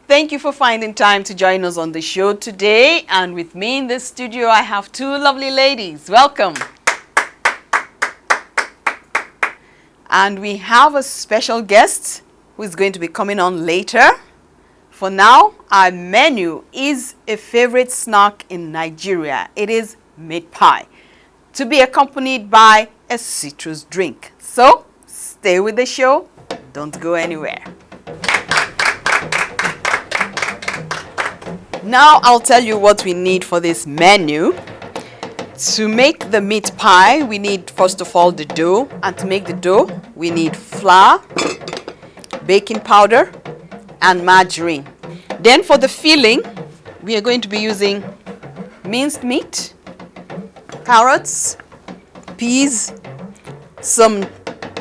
Thank you for finding time to join us on the show today. And with me in the studio, I have two lovely ladies. Welcome. And we have a special guest who is going to be coming on later. For now, our menu is a favorite snack in Nigeria. It is meat pie, to be accompanied by a citrus drink. So, stay with the show. Don't go anywhere. Now I'll tell you what we need for this menu. To make the meat pie, we need first of all the dough. And to make the dough, we need flour, baking powder, and margarine. Then for the filling, we are going to be using minced meat, carrots, peas, some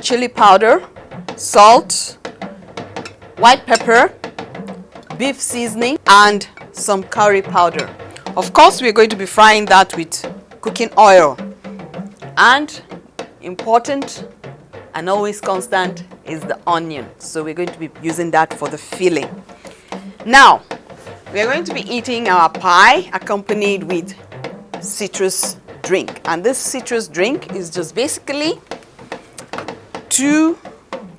chili powder, salt, white pepper, beef seasoning, and some curry powder. Of course, we're going to be frying that with cooking oil. And important and always constant is the onion. So we're going to be using that for the filling. Now, we're going to be eating our pie accompanied with citrus drink. And this citrus drink is just basically two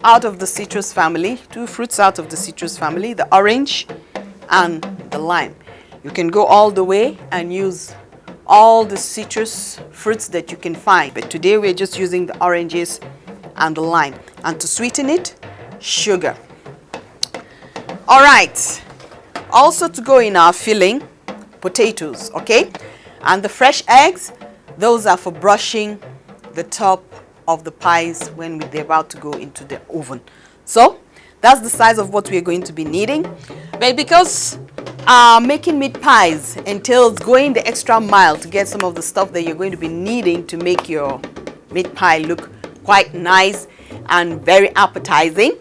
out of the citrus family, two fruits out of the citrus family, the orange and the lime. You can go all the way and use all the citrus fruits that you can find. But today we're just using the oranges and the lime. And to sweeten it, sugar. All right. Also to go in our filling, potatoes, okay? And the fresh eggs, those are for brushing the top of the pies when they're about to go into the oven. So that's the size of what we're going to be needing. But because making meat pies entails going the extra mile to get some of the stuff that you're going to be needing to make your meat pie look quite nice and very appetizing,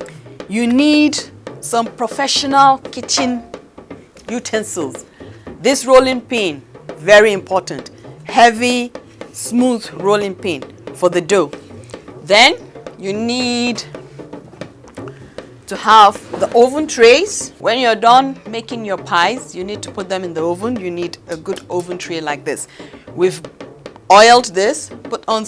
you need some professional kitchen utensils. This rolling pin, very important. Heavy, smooth rolling pin for the dough. Then you need to have the oven trays. When you're done making your pies, you need to put them in the oven. You need a good oven tray like this. We've oiled this, put on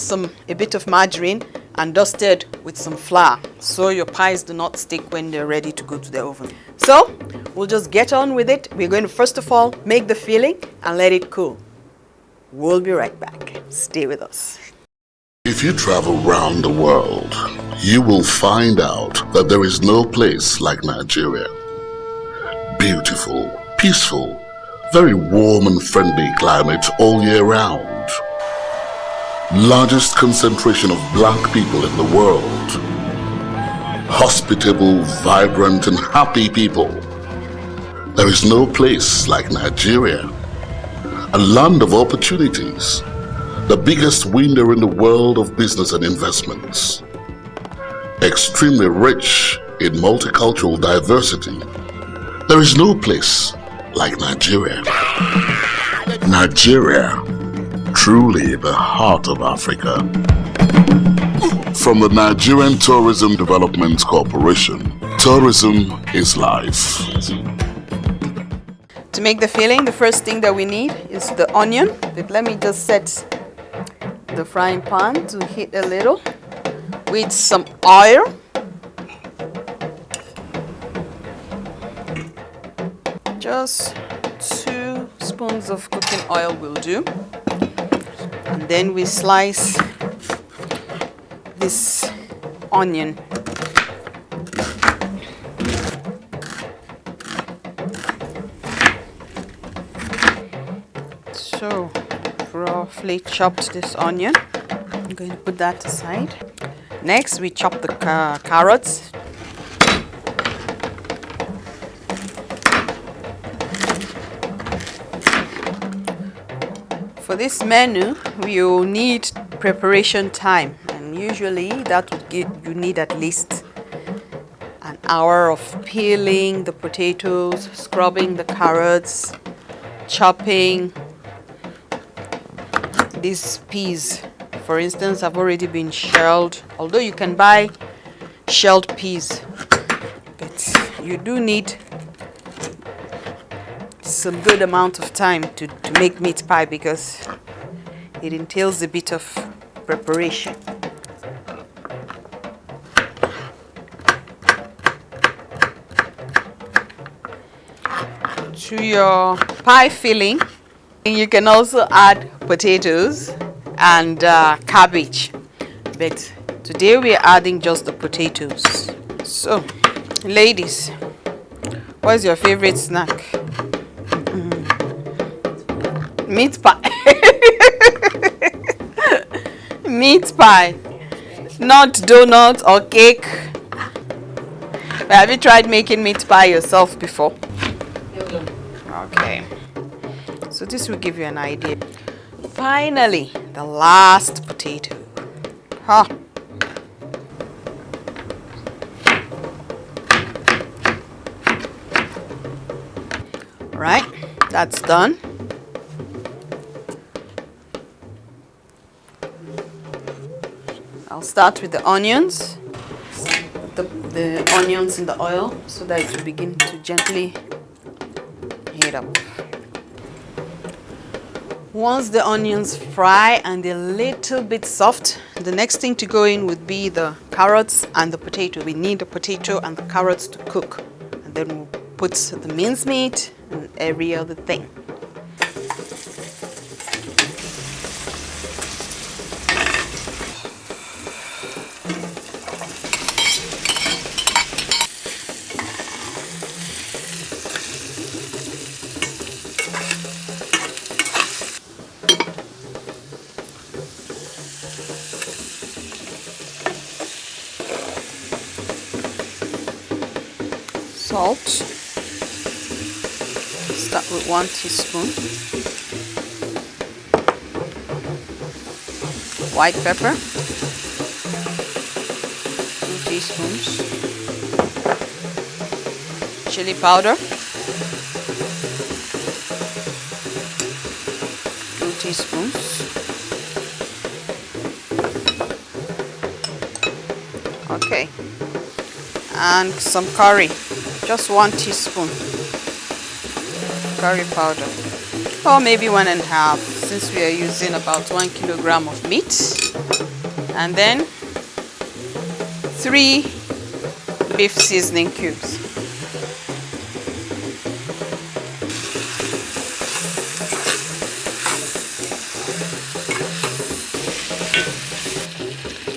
a bit of margarine and dusted with some flour so your pies do not stick when they're ready to go to the oven. So we'll just get on with it. We're going to first of all make the filling and let it cool. We'll be right back. Stay with us. If you travel around the world, you will find out that there is no place like Nigeria. Beautiful, peaceful, very warm and friendly climate all year round. Largest concentration of black people in the world. Hospitable, vibrant and happy people. There is no place like Nigeria. A land of opportunities. The biggest window in the world of business and investments. Extremely rich in multicultural diversity. There is no place like Nigeria. Nigeria, truly the heart of Africa. From the Nigerian Tourism Development Corporation, tourism is life. To make the filling, the first thing that we need is the onion. But let me just set the frying pan to heat a little with some oil. Just 2 spoons of cooking oil will do. And then we slice this onion. So roughly chopped this onion. I'm going to put that aside. Next, we chop the carrots. For this menu, we will need preparation time, and usually that would give you need at least an hour of peeling the potatoes, scrubbing the carrots, chopping these peas. For instance, have already been shelled, although you can buy shelled peas, but you do need some good amount of time to make meat pie because it entails a bit of preparation. To your pie filling, you can also add potatoes and cabbage, but today we are adding just the potatoes. So, ladies, what's your favorite snack? Meat pie. Meat pie, not donut or cake. But have you tried making meat pie yourself before? Okay, so this will give you an idea. Finally, the last potato. Huh. Right, that's done. I'll start with the onions. Put the onions in the oil so that it will begin to gently heat up. Once the onions fry and they're a little bit soft, the next thing to go in would be the carrots and the potato. We need the potato and the carrots to cook, and then we'll put the mincemeat and every other thing. Salt. Start with 1 teaspoon. White pepper. 2 teaspoons. Chili powder. 2 teaspoons. Okay. And some curry. Just 1 teaspoon curry powder, or maybe 1.5, since we are using about 1 kilogram of meat. And then 3 beef seasoning cubes.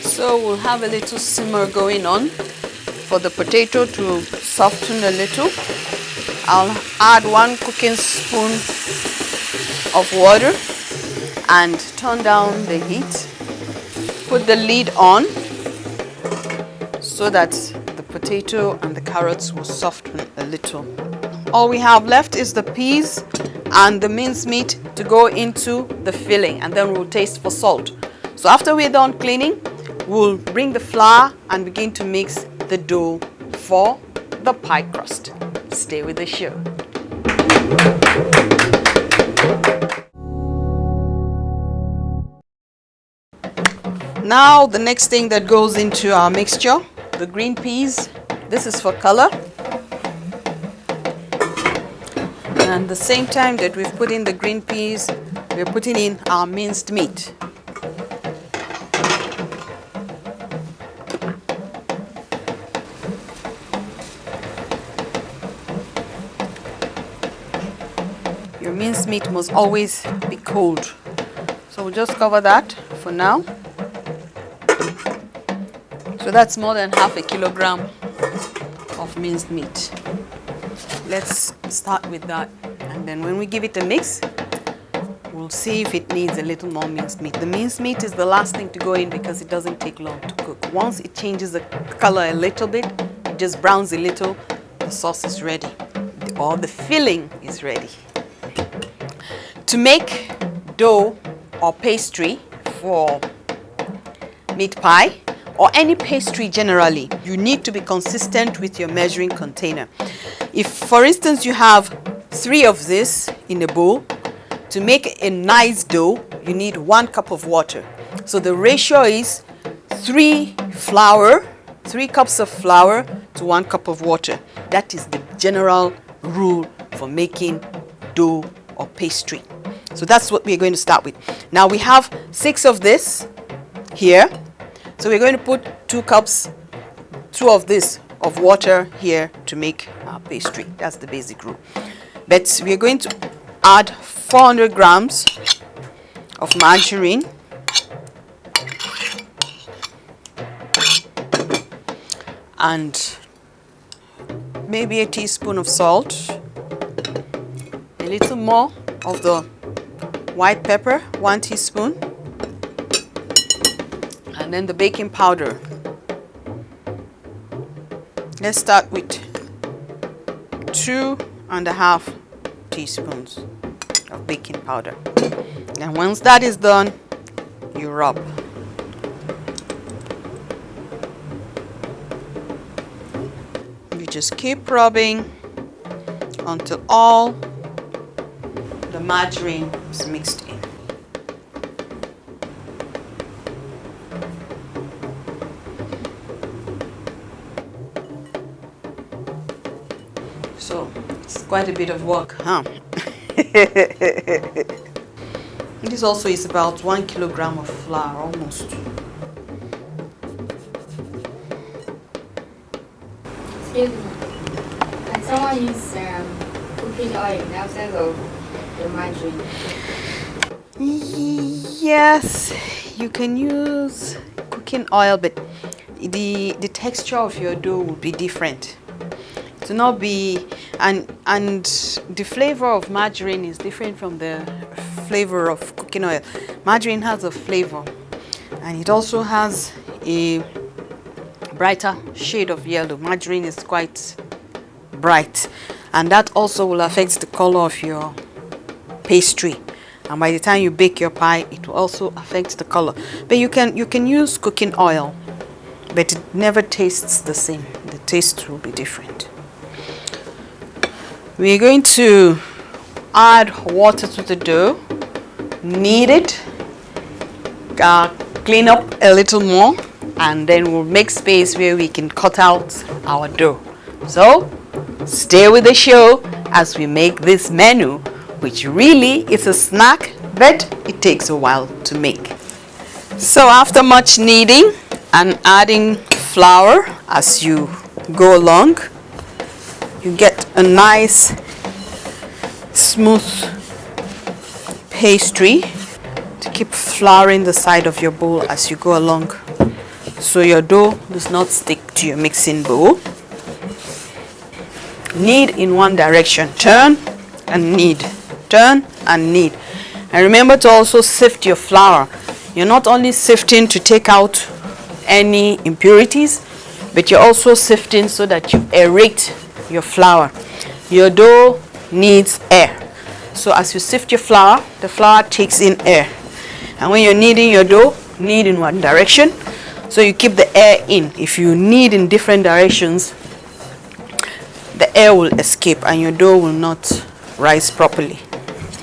So we'll have a little simmer going on for the potato to soften a little. I'll add 1 cooking spoon of water and turn down the heat. Put the lid on so that the potato and the carrots will soften a little. All we have left is the peas and the mincemeat to go into the filling, and then we'll taste for salt. So after we're done cleaning, we'll bring the flour and begin to mix the dough for the pie crust. Stay with the show. Now the next thing that goes into our mixture, the green peas. This is for color. And the same time that we've put in the green peas, we're putting in our minced meat. Your minced meat must always be cold. So we'll just cover that for now. So that's more than half a kilogram of minced meat. Let's start with that. And then when we give it a mix, We'll see if it needs a little more minced meat. The minced meat is the last thing to go in because it doesn't take long to cook. Once it changes the color a little bit, it just browns a little, the sauce is ready, or the filling is ready. To make dough or pastry for meat pie, or any pastry generally, you need to be consistent with your measuring container. If, for instance, you have 3 of this in a bowl, to make a nice dough, you need 1 cup of water. So the ratio is 3 cups of flour to 1 cup of water. That is the general rule for making dough or pastry. So that's what we're going to start with. Now we have 6 of this here. So we're going to put 2 of this of water here to make our pastry. That's the basic rule. But we're going to add 400 grams of margarine, and maybe a teaspoon of salt, a little more of the white pepper, 1 teaspoon, and then the baking powder. Let's start with 2.5 teaspoons of baking powder. And once that is done, you rub. You just keep rubbing until all the margarine is mixed in. So it's quite a bit of work, huh? This also is about 1 kilogram of flour, almost. Excuse me. Can someone use cooking oil instead of the margarine? Yes, you can use cooking oil, but the texture of your dough will be different. To not be, and the flavor of margarine is different from the flavor of cooking oil. Margarine has a flavor, and it also has a brighter shade of yellow. Margarine is quite bright, and that also will affect the color of your pastry. And by the time you bake your pie, it will also affect the color. But you can use cooking oil, but it never tastes the same. The taste will be different. We're going to add water to the dough, knead it, clean up a little more, and then we'll make space where we can cut out our dough. So stay with the show as we make this menu, which really is a snack, but it takes a while to make. So after much kneading and adding flour as you go along, you get a nice smooth pastry. To keep flouring the side of your bowl as you go along, so your dough does not stick to your mixing bowl. Knead in one direction, turn and knead, turn and knead. And remember to also sift your flour. You're not only sifting to take out any impurities, but you're also sifting so that you aerate your flour. Your dough needs air. So as you sift your flour, the flour takes in air. And when you're kneading your dough, knead in one direction, so you keep the air in. If you knead in different directions, the air will escape and your dough will not rise properly.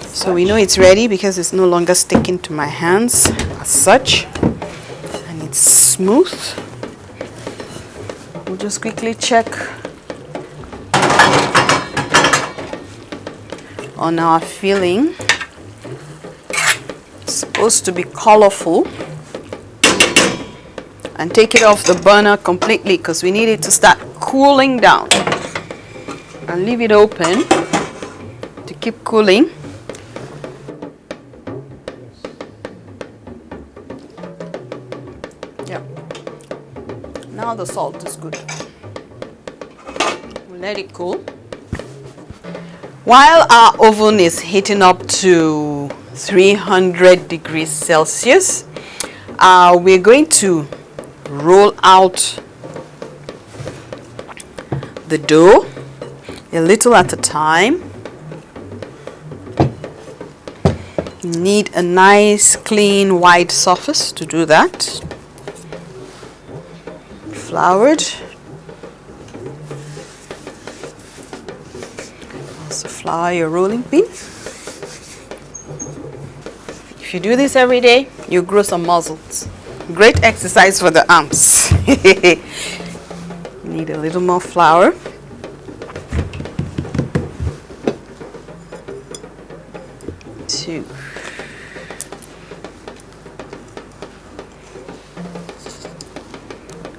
So we know it's ready because it's no longer sticking to my hands as such, and it's smooth. We'll just quickly check on our filling. It's supposed to be colorful. And take it off the burner completely because we need it to start cooling down. And leave it open to keep cooling. Yep. Now the salt is good. We'll let it cool. While our oven is heating up to 300 degrees Celsius. We're going to roll out the dough a little at a time. You need a nice clean wide surface to do that. Floured. Also flour your rolling pin. If you do this every day, you grow some muscles. Great exercise for the arms. Need a little more flour. Two.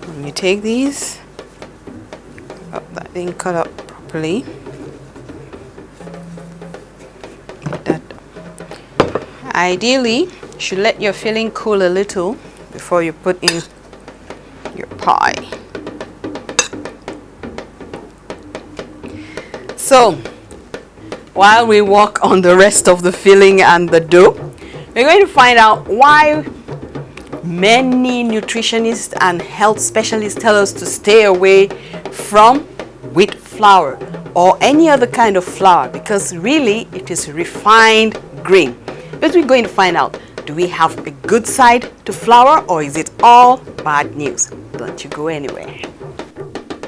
When you take these, oh, that didn't cut up properly. Like that. Ideally, you should let your filling cool a little before you put in your pie. So, while we work on the rest of the filling and the dough, we're going to find out why many nutritionists and health specialists tell us to stay away from wheat flour or any other kind of flour, because really it is refined grain. But we're going to find out, do we have a good side to flour or is it all bad news? Don't you go anywhere.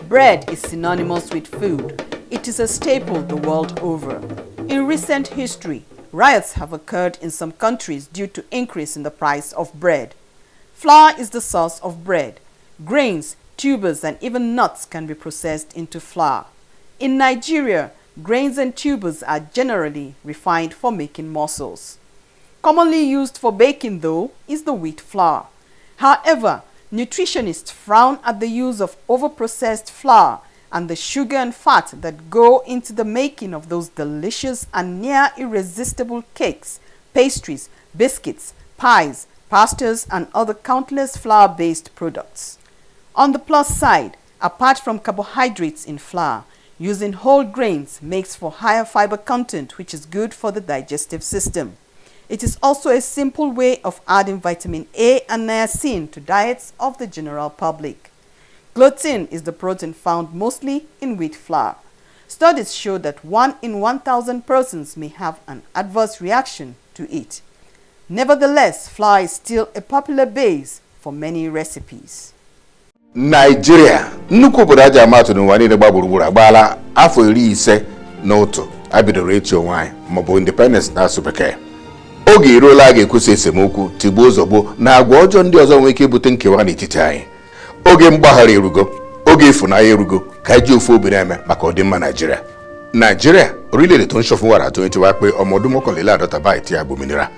Bread is synonymous with food. It is a staple the world over. In recent history, riots have occurred in some countries due to increase in the price of bread. Flour is the source of bread. Grains, tubers, and even nuts can be processed into flour. In Nigeria, grains and tubers are generally refined for making mussels. Commonly used for baking, though, is the wheat flour. However, nutritionists frown at the use of overprocessed flour and the sugar and fat that go into the making of those delicious and near irresistible cakes, pastries, biscuits, pies, pastas, and other countless flour-based products. On the plus side, apart from carbohydrates in flour, using whole grains makes for higher fiber content, which is good for the digestive system. It is also a simple way of adding vitamin A and niacin to diets of the general public. Gluten is the protein found mostly in wheat flour. Studies show that 1 in 1,000 persons may have an adverse reaction to it. Nevertheless, flour is still a popular base for many recipes. Nigeria, nnukwu obodo aja amatụ n'ụwa niile gba gburugburu agbaala afọ 50 n'otu abidoro echi onwe anyị maọbụ independence na asụ bekee. Oge iruola a ga-ekwusa esemokwu, tigbuo ozugbo na agwa ọjọọ ndị ọzọ nwere ike ibute nkewa n'etiti anyị. Oge mgbaghara erugo, oge ịfụnanya erugo ka ji ofu obi na-eme maka ọdịmma Nigeria. Nigeria, orílẹ̀-èdè tó ń ṣọ̀fún wàrà tó ń ti wá pé ọmọ ọdún mọ́kànléláàdọ́ta báyìí tí a gbòmìnira.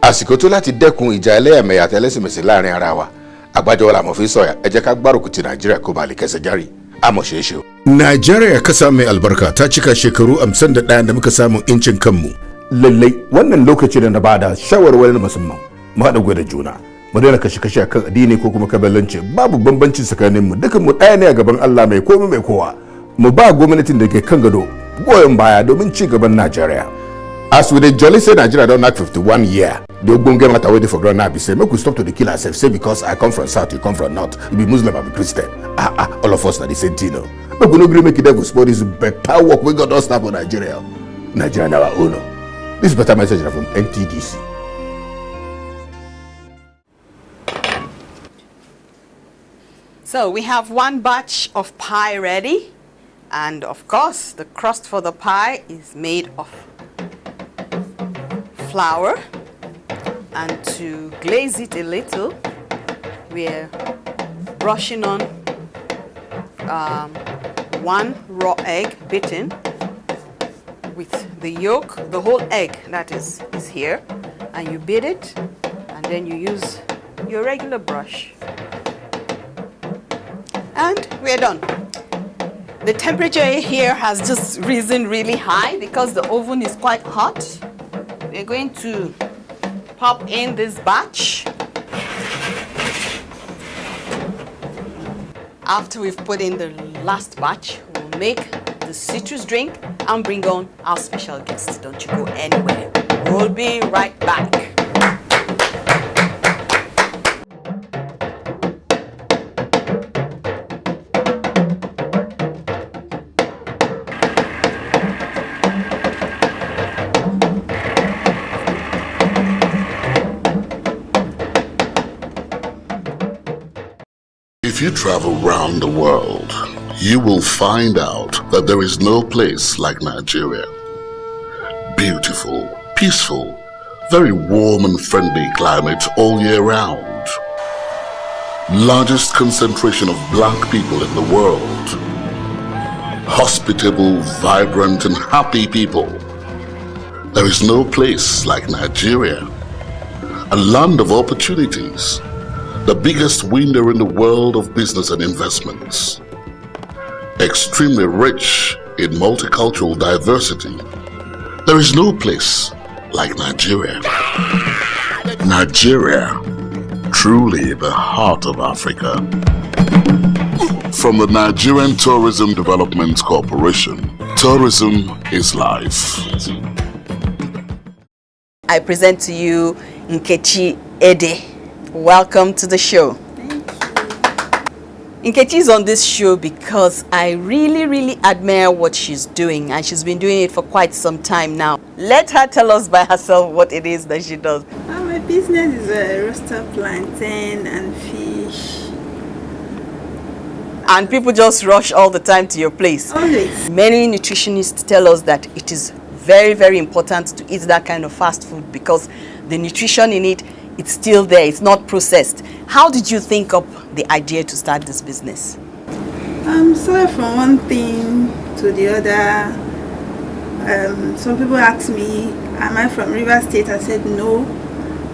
Àsìkò tó láti dẹ́kun ìjà ẹlẹ́yàmẹ̀yà àti ẹlẹ́sìnmẹ̀sìn láàrin ara wa. Àgbájọ la mọ̀ fi sọ̀yà, ẹ jẹ́ ká gbárùkù ti Nigeria kó ba lè kẹsẹ̀ járí. Àmọ́ ṣeéṣe. Nigeria kasa mai albarka ta cika shekaru 51 da muka samu incin kanmu. Lallai wannan lokaci da na bada shawarwarin musamman mu haɗa gwada juna. Mu daina kashe-kashe akan addini ko kuma kabilanci, babu bambanci tsakaninmu, dukan mu ɗaya ne a gaban Allah mai komai mai kowa. Mu ba gwamnatin da ke kan gado goyon baya domin ci gaban Nigeria. As we dey jolly say Nigeria don knack 51 year, the ogbonge matter wey dey for ground now be say make we stop to dey kill ourselves, say because I come from south, you come from north, you be Muslim, I be Christian. All of us na the same thing. Make we no gree make the devil spoil this better work wey God don start for Nigeria. Nigeria na our own. This better message na from NTDC. So we have one batch of pie ready, and of course the crust for the pie is made of flour, and to glaze it a little we're brushing on 1 raw egg beaten with the yolk. The whole egg that is here, and you beat it, and then you use your regular brush, and we're done. The temperature here has just risen really high because the oven is quite hot. We're going to pop in this batch. After we've put in the last batch, we'll make the citrus drink and bring on our special guests. Don't you go anywhere. We'll be right back. If you travel around the world, you will find out that there is no place like Nigeria. Beautiful, peaceful, very warm and friendly climate all year round. Largest concentration of black people in the world. Hospitable, vibrant and happy people. There is no place like Nigeria. A land of opportunities. The biggest window in the world of business and investments. Extremely rich in multicultural diversity. There is no place like Nigeria. Nigeria, truly the heart of Africa. From the Nigerian Tourism Development Corporation, tourism is life. I present to you Nkechi Ede. Welcome to the show. Thank you. Nkechi is on this show because I really admire what she's doing, and she's been doing it for quite some time now. Let her tell us by herself what it is that she does. My business is a roasted plantain and fish. And people just rush all the time to your place. Always. Many nutritionists tell us that it is very important to eat that kind of fast food because the nutrition in it, it's still there, it's not processed. How did you think up the idea to start this business? So from one thing to the other. Some people ask me, am I from River State? I said no,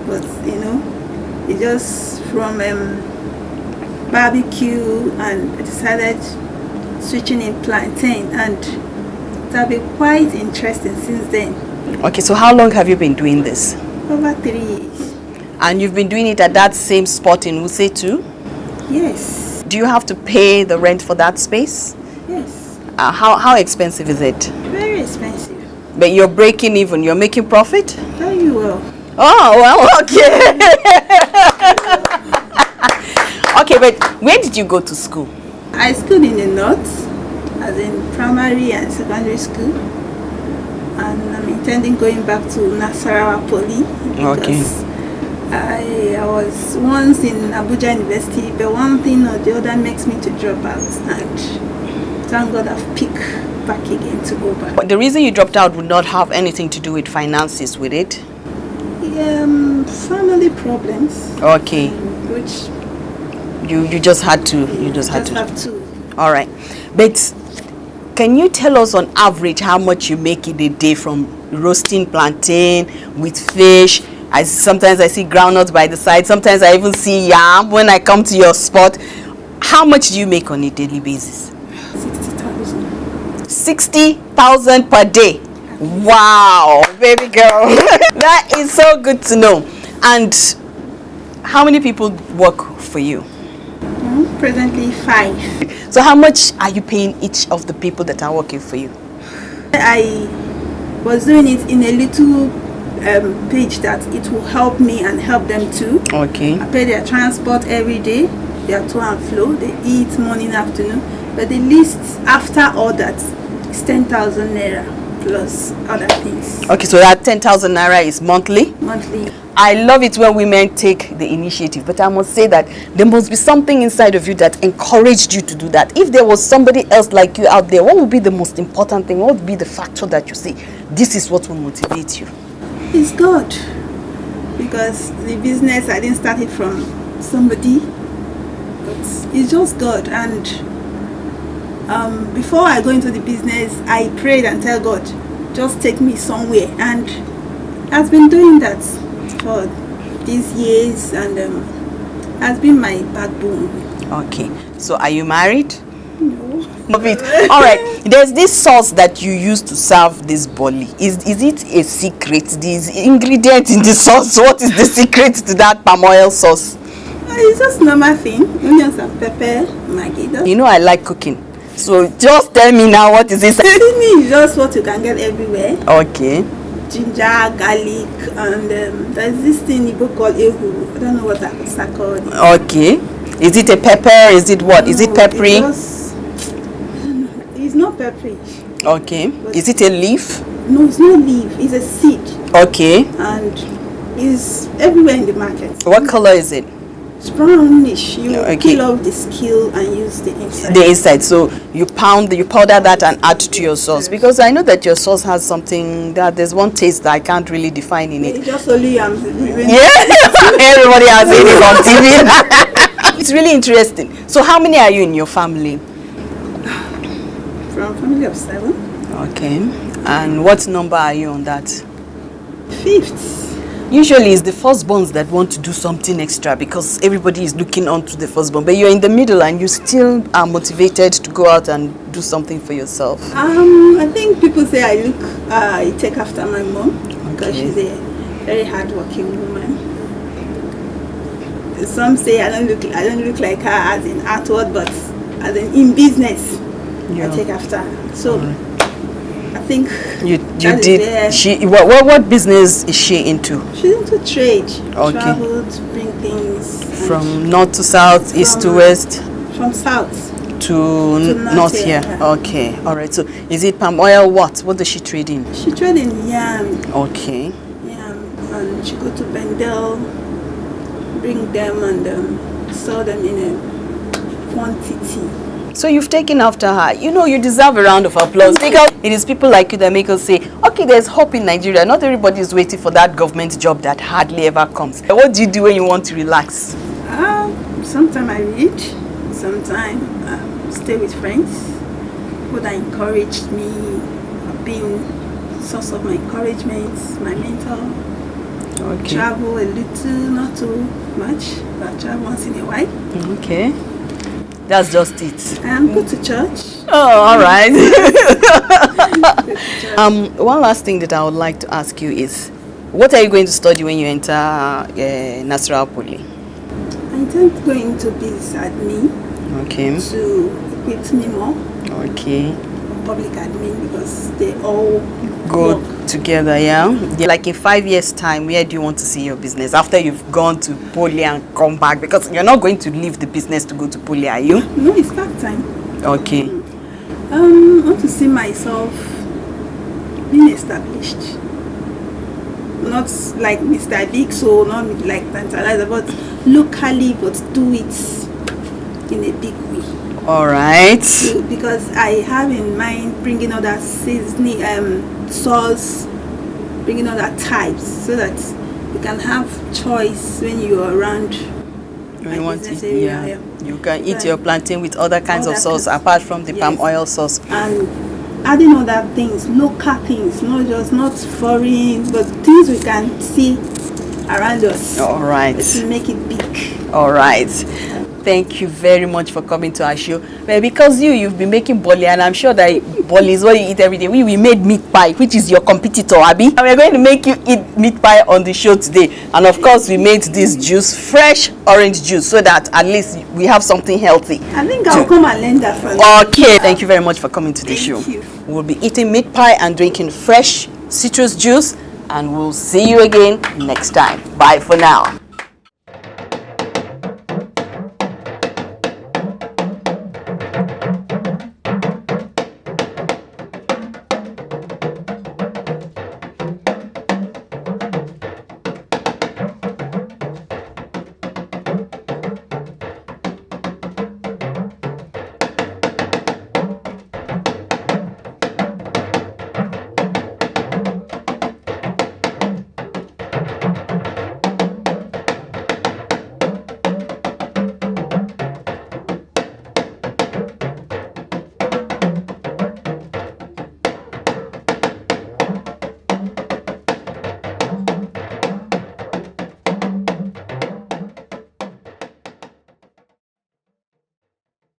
but it's just from barbecue, and I decided switching in plantain, and it has been quite interesting since then. Okay, so how long have you been doing this? Over 3 years. And you've been doing it at that same spot in Wuse too? Yes. Do you have to pay the rent for that space? Yes. How expensive is it? Very expensive. But you're breaking even, you're making profit? Very well. Oh, well, okay. Okay, but where did you go to school? I schooled in the north, as in primary and secondary school. And I'm intending going back to Nasarawa Poly. Because I was once in Abuja University, but one thing or the other makes me to drop out. And thank God I've picked back again to go back. But the reason you dropped out would not have anything to do with finances with it? Family problems. Okay. Which you just had to. You just had have to. All right. But can you tell us on average how much you make in a day from roasting plantain with fish? Sometimes I see groundnuts by the side. Sometimes I even see yam when I come to your spot. How much do you make on a daily basis? 60,000. 60,000 per day. Wow, baby girl. That is so good to know. And how many people work for you? Presently 5. So how much are you paying each of the people that are working for you? I was doing it in a little page that it will help me and help them too. Okay. I pay their transport every day, their to and flow, they eat morning, afternoon. But the least after all that is 10,000 naira plus other things. Okay, so that 10,000 naira is monthly? Monthly. I love it when women take the initiative, but I must say that there must be something inside of you that encouraged you to do that. If there was somebody else like you out there, what would be the most important thing? What would be the factor that you say, this is what will motivate you? It's God. Because the business, I didn't start it from somebody, but it's just God. And before I go into the business, I prayed and tell God, just take me somewhere. And I've been doing that for these years, and has been my backbone. Okay, so are you married? No. Of it. All right, there's this sauce that you use to serve this boli. Is it a secret? These ingredients in the sauce, what is the secret to that palm oil sauce? It's just normal thing, onions and pepper, Maggi. You know I like cooking, so just tell me now, what is this? Seasoning is just what you can get everywhere. Okay. ginger, garlic, and there's this thing Igbo called ehu. I don't know what that's called. Okay. Is it a pepper? Is it what? Is it peppery? It's not peppery. Okay. Is it a leaf? No, it's not leaf. It's a seed. Okay. And it's everywhere in the market. What color is it? It's brownish. You Okay. peel off the skin and use the inside. The inside. So you powder that and add to your sauce, because I know that your sauce has something that there's one taste that I can't really define in it. It's just only Yeah, everybody has seen it on TV. It's really interesting. So how many are you in your family? From family of 7. Okay. And what number are you on that? 5th. Usually it's the firstborns that want to do something extra because everybody is looking on to the firstborn, but you're in the middle and you still are motivated to go out and do something for yourself. I think people say I take after my mom because she's a very hardworking woman. Some say I don't look like her as in outward, but as in business, I take after her. So I think you did. What business is she into? She's into trade. Okay. Travel to bring things from north to south, east to west. From south to north here. Yeah. Okay. All right. So is it palm oil? What does she trade in? She trade in yam. Okay. Yam, and she go to Bendel, bring them and sell them in a quantity. So you've taken after her. You know, you deserve a round of applause because it is people like you that make us say, okay, there's hope in Nigeria. Not everybody is waiting for that government job that hardly ever comes. What do you do when you want to relax? Sometimes I read, sometimes stay with friends who that encouraged me, have been source of my encouragement, my mentor. Okay. Travel a little, not too much, but travel once in a while. Okay. That's just it. And go to church. Oh, all right. One last thing that I would like to ask you is, what are you going to study when you enter Nasarawa Poly? I intend going to business admin. Okay. To equip me more. Okay. Public admin because they all go work together, yeah? Like in 5 years' time, where do you want to see your business after you've gone to Poly and come back? Because you're not going to leave the business to go to Poly, are you? No, it's part time. Okay. I want to see myself being established. Not like Mr. Big, so not like Tantalizer, but locally, but do it in a big way. All right. Because I have in mind bringing other seasoning, sauce, bringing other types so that you can have choice when you are around. When you want to, area, you can eat your plantain with other kinds of sauce apart from the palm oil sauce. And adding other things, local things, not foreign, but things we can see around us. All right. To make it big. All right. Thank you very much for coming to our show. Well, because you've been making boli, and I'm sure that boli is what you eat every day. We made meat pie, which is your competitor, Abby. And we're going to make you eat meat pie on the show today. And of course, we made this juice, fresh orange juice, so that at least we have something healthy. I think I'll come and learn that from you. Okay. Thank you very much for coming to the show. You. We'll be eating meat pie and drinking fresh citrus juice, and we'll see you again next time. Bye for now.